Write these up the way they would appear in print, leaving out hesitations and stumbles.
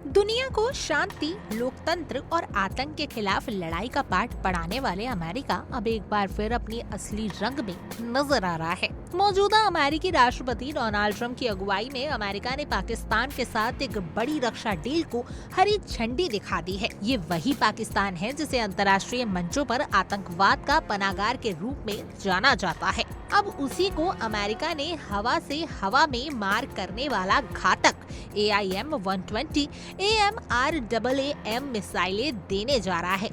दुनिया को शांति, लोकतंत्र और आतंक के खिलाफ लड़ाई का पाठ पढ़ाने वाले अमेरिका अब एक बार फिर अपनी असली रंग में नजर आ रहा है। मौजूदा अमेरिकी राष्ट्रपति डोनाल्ड ट्रंप की अगुवाई में अमेरिका ने पाकिस्तान के साथ एक बड़ी रक्षा डील को हरी झंडी दिखा दी है। ये वही पाकिस्तान है जिसे अंतर्राष्ट्रीय मंचों पर आतंकवाद का पनागार के रूप में जाना जाता है। अब उसी को अमेरिका ने हवा से हवा में मार करने वाला घातक AIM-120 AMRAAM मिसाइलें देने जा रहा है।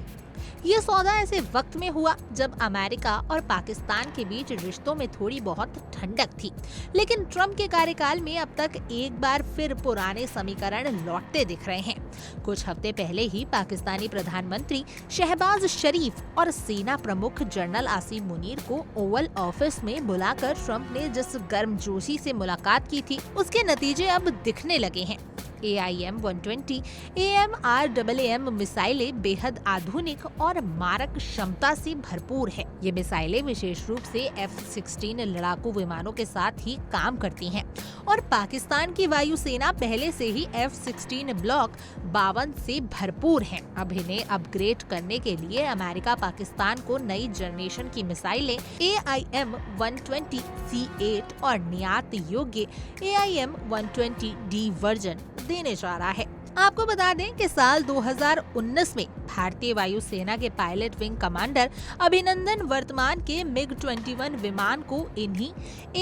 ये सौदा ऐसे वक्त में हुआ जब अमेरिका और पाकिस्तान के बीच रिश्तों में थोड़ी बहुत ठंडक थी, लेकिन ट्रंप के कार्यकाल में अब तक एक बार फिर पुराने समीकरण लौटते दिख रहे हैं। कुछ हफ्ते पहले ही पाकिस्तानी प्रधानमंत्री शहबाज शरीफ और सेना प्रमुख जनरल आसिम मुनीर को ओवल ऑफिस में बुलाकर ट्रंप ने जिस गर्मजोशी से मुलाकात की थी, उसके नतीजे अब दिखने लगे हैं। AIM-120 AMRAAM मिसाइलें बेहद आधुनिक और मारक क्षमता से भरपूर है। ये मिसाइलें विशेष रूप से F-16 लड़ाकू विमानों के साथ ही काम करती हैं और पाकिस्तान की वायुसेना पहले से ही F-16 ब्लॉक 52 से भरपूर है। अब इन्हें अपग्रेड करने के लिए अमेरिका पाकिस्तान को नई जनरेशन की मिसाइलें AIM-120 C8 और निर्यात योग्य AIM-120D वर्जन देने जा रहा है। आपको बता दें कि साल 2019 में भारतीय वायुसेना के पायलट विंग कमांडर अभिनंदन वर्तमान के MiG-21 विमान को इन्हीं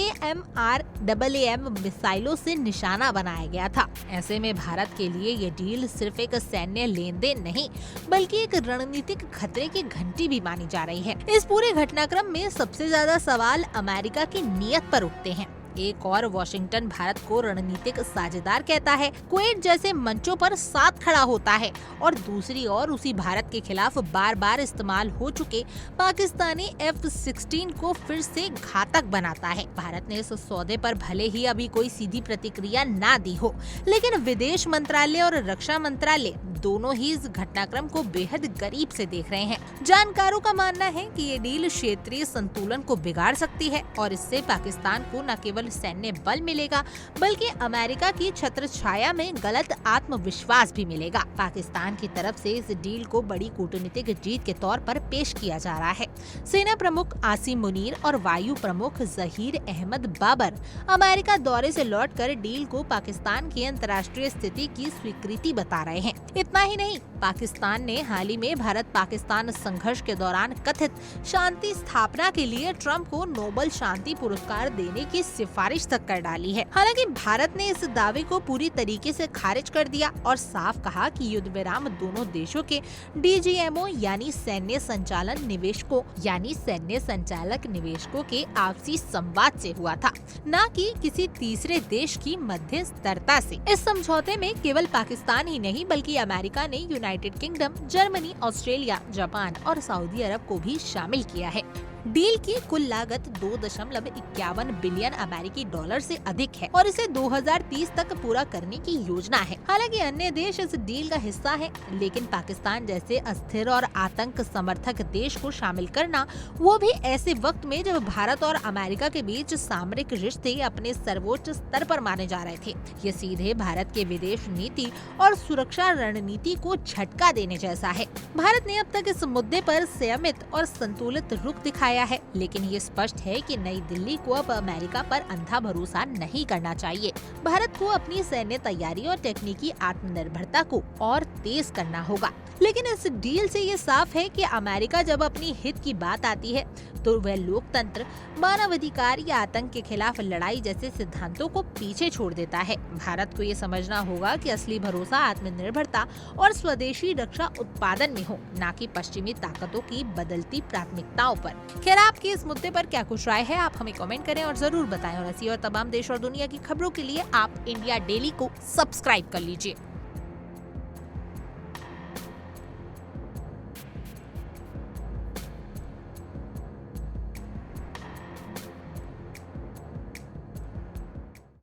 AMRAAM मिसाइलों से निशाना बनाया गया था। ऐसे में भारत के लिए ये डील सिर्फ एक सैन्य लेन देन नहीं, बल्कि एक रणनीतिक खतरे की घंटी भी मानी जा रही है। इस पूरे घटनाक्रम में सबसे ज्यादा सवाल अमेरिका की नीयत पर उठते हैं। एक और वाशिंगटन भारत को रणनीतिक साझेदार कहता है, क्वेट जैसे मंचों पर साथ खड़ा होता है, और दूसरी ओर उसी भारत के खिलाफ बार बार इस्तेमाल हो चुके पाकिस्तानी F-16 को फिर से घातक बनाता है। भारत ने इस सौदे पर भले ही अभी कोई सीधी प्रतिक्रिया ना दी हो, लेकिन विदेश मंत्रालय और रक्षा मंत्रालय दोनों ही इस घटनाक्रम को बेहद करीब से देख रहे हैं। जानकारों का मानना है कि ये डील क्षेत्रीय संतुलन को बिगाड़ सकती है और इससे पाकिस्तान को न केवल सैन्य बल मिलेगा, बल्कि अमेरिका की छत्र छाया में गलत आत्मविश्वास भी मिलेगा। पाकिस्तान की तरफ से इस डील को बड़ी कूटनीतिक जीत के तौर पर पेश किया जा रहा है। सेना प्रमुख आसिम मुनीर और वायु प्रमुख जहीर अहमद बाबर अमेरिका दौरे से लौटकर डील को पाकिस्तान की अंतर्राष्ट्रीय स्थिति की स्वीकृति बता रहे हैं। इतना ही नहीं, पाकिस्तान ने हाल ही में भारत पाकिस्तान संघर्ष के दौरान कथित शांति स्थापना के लिए ट्रंप को नोबेल शांति पुरस्कार देने की सिफारिश तक कर डाली है। हालांकि भारत ने इस दावे को पूरी तरीके से खारिज कर दिया और साफ कहा कि युद्ध विराम दोनों देशों के DGMO यानी सैन्य संचालन निवेशकों यानी सैन्य संचालक निवेशकों के आपसी संवाद से हुआ था, न कि किसी तीसरे देश की मध्यस्थता से। इस समझौते में केवल पाकिस्तान ही नहीं बल्कि अमेरिका ने United kingdom, Germany, Australia, Japan और सऊदी अरब को भी शामिल किया है। डील की कुल लागत 2.51 बिलियन अमेरिकी डॉलर से अधिक है और इसे 2030 तक पूरा करने की योजना है। हालांकि अन्य देश इस डील का हिस्सा है, लेकिन पाकिस्तान जैसे अस्थिर और आतंक समर्थक देश को शामिल करना, वो भी ऐसे वक्त में जब भारत और अमेरिका के बीच सामरिक रिश्ते अपने सर्वोच्च स्तर पर माने जा रहे थे। ये सीधे भारत के विदेश नीति और सुरक्षा रणनीति को झटका देने जैसा है। भारत ने अब तक इस मुद्दे पर संयमित और संतुलित रुख दिखाया है, लेकिन ये स्पष्ट है कि नई दिल्ली को अब अमेरिका पर अंधा भरोसा नहीं करना चाहिए। भारत को अपनी सैन्य तैयारी और तकनीकी आत्मनिर्भरता को और तेज करना होगा। लेकिन इस डील से ये साफ है कि अमेरिका जब अपनी हित की बात आती है तो वह लोकतंत्र, मानवाधिकार या आतंक के खिलाफ लड़ाई जैसे सिद्धांतों को पीछे छोड़ देता है। भारत को ये समझना होगा कि असली भरोसा आत्मनिर्भरता और स्वदेशी रक्षा उत्पादन में हो, न कि पश्चिमी ताकतों की बदलती प्राथमिकताओं पर। खैर, आपकी इस मुद्दे पर क्या कुछ राय है, आप हमें कमेंट करें और जरूर बताएं। और ऐसी और तमाम देश और दुनिया की खबरों के लिए आप इंडिया डेली को सब्सक्राइब कर लीजिए।